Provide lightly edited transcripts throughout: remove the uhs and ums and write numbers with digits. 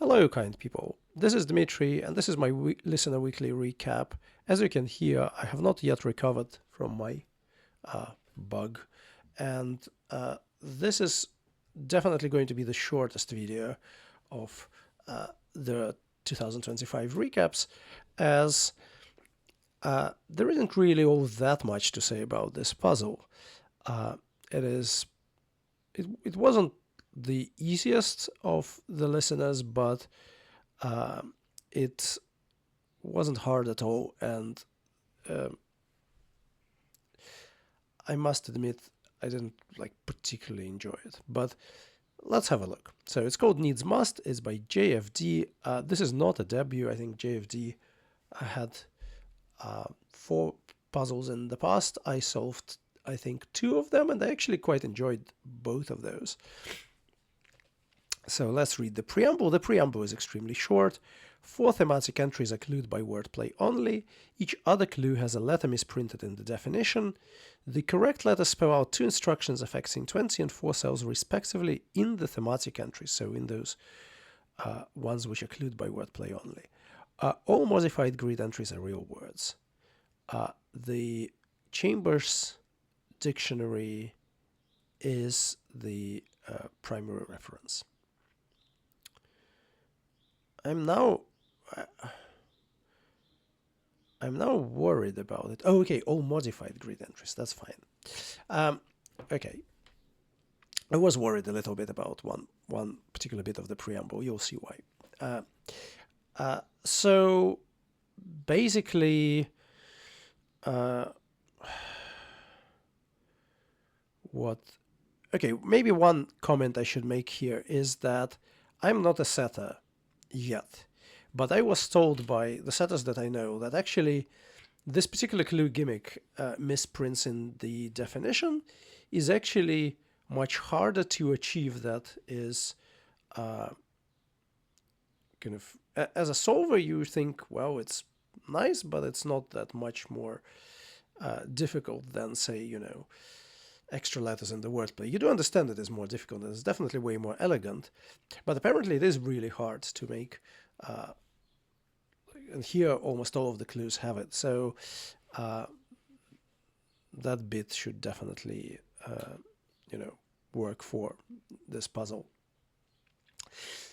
Hello, kind people. This is Dmitry, and this is my Listener Weekly recap. As you can hear, I have not yet recovered from my bug, and this is definitely going to be the shortest video of the 2025 recaps, as there isn't really all that much to say about this puzzle. It wasn't the easiest of the listeners, but it wasn't hard at all, and I must admit I didn't particularly enjoy it. But let's have a look. So it's called Needs Must. It's by JFD. This is not a debut. I think JFD had 4 puzzles in the past. I solved, I think, 2 of them, and I actually quite enjoyed both of those. So let's read the preamble. The preamble is extremely short. 4 thematic entries are clued by wordplay only. Each other clue has a letter misprinted in the definition. The correct letters spell out 2 instructions affecting 20 and 4 cells respectively in the thematic entries, so in those ones which are clued by wordplay only. All modified grid entries are real words. The Chambers dictionary is the primary reference. I'm now worried about it. Oh, okay, all modified grid entries. That's fine. Okay. I was worried a little bit about one particular bit of the preamble. You'll see why. So basically, maybe one comment I should make here is that I'm not a setter yet, but I was told by the setters that I know that actually this particular clue gimmick misprints in the definition is actually much harder to achieve. That is as a solver you think, well, it's nice, but it's not that much more difficult than, say, extra letters in the wordplay. You do understand it is more difficult, and it's definitely way more elegant, but apparently it is really hard to make, and here almost all of the clues have it, so that bit should definitely work for this puzzle.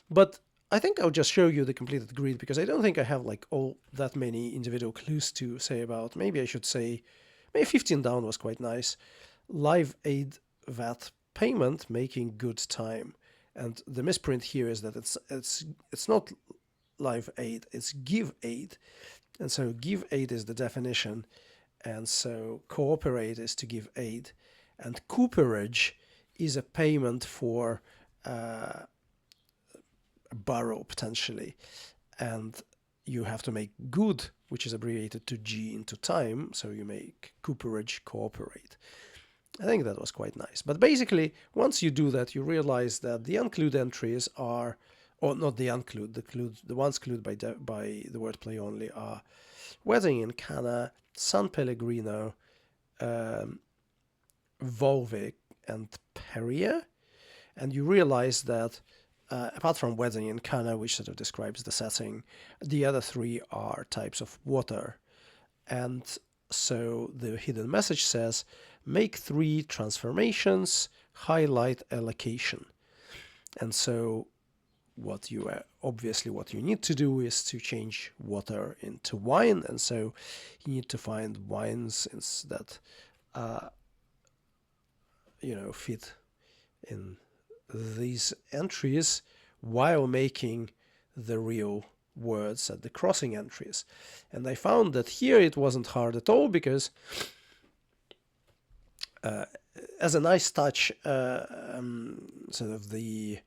But I think I'll just show you the completed grid, because I don't think I have all that many individual clues to say about. Maybe I should say, maybe 15 down was quite nice. Live aid VAT payment making good time, and the misprint here is that it's not live aid, it's give aid, and so give aid is the definition, and so cooperate is to give aid, and cooperage is a payment for a borrow potentially, and you have to make good, which is abbreviated to G, into time, so you make cooperage cooperate. I think that was quite nice. But basically, once you do that, you realize that the unclued entries are, or not the unclued, the ones clued by the wordplay only are Wedding in Cana, San Pellegrino, Volvic, and Perrier. And you realize that apart from Wedding in Cana, which sort of describes the setting, the other 3 are types of water. And so the hidden message says, make 3 transformations, highlight allocation. And so what you need to do is to change water into wine, and so you need to find wines that fit in these entries while making the real words at the crossing entries. And I found that here it wasn't hard at all, because as a nice touch, sort of the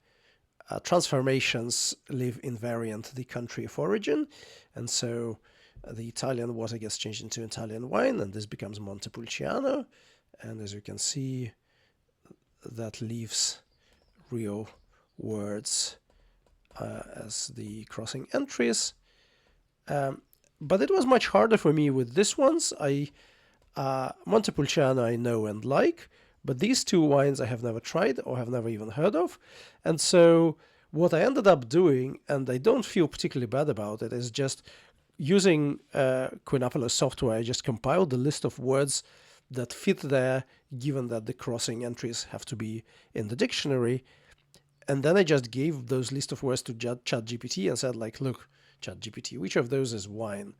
transformations leave invariant the country of origin, and so the Italian water gets changed into Italian wine, and this becomes Montepulciano, and as you can see, that leaves real words as the crossing entries. But it was much harder for me with this ones. Montepulciano I know and like, but these 2 wines I have never tried or have never even heard of. And so what I ended up doing, and I don't feel particularly bad about it, is just using Quinopolis software. I just compiled the list of words that fit there, given that the crossing entries have to be in the dictionary. And then I just gave those list of words to ChatGPT and said, like, look, ChatGPT, which of those is wine?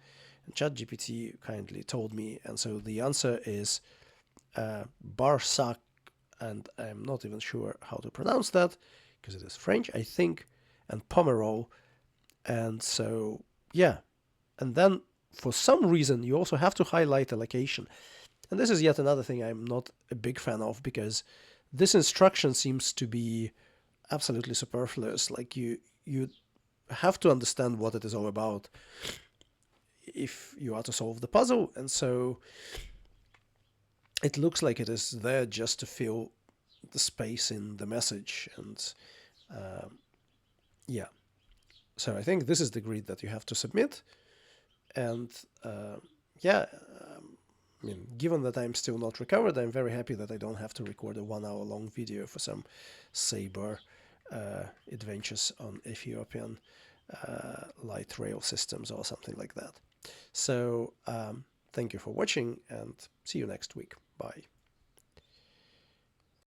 And ChatGPT kindly told me. And so the answer is Barsac, and I'm not even sure how to pronounce that because it is French, I think, and Pomerol. And so, yeah. And then for some reason, you also have to highlight a location. And this is yet another thing I'm not a big fan of, because this instruction seems to be absolutely superfluous. Like you have to understand what it is all about if you are to solve the puzzle. And so it looks like it is there just to fill the space in the message. And yeah, so I think this is the grid that you have to submit. And yeah, I mean, given that I'm still not recovered, I'm very happy that I don't have to record a 1 hour long video for some Sabre adventures on Ethiopian light rail systems or something like that. So thank you for watching, and see you next week. Bye.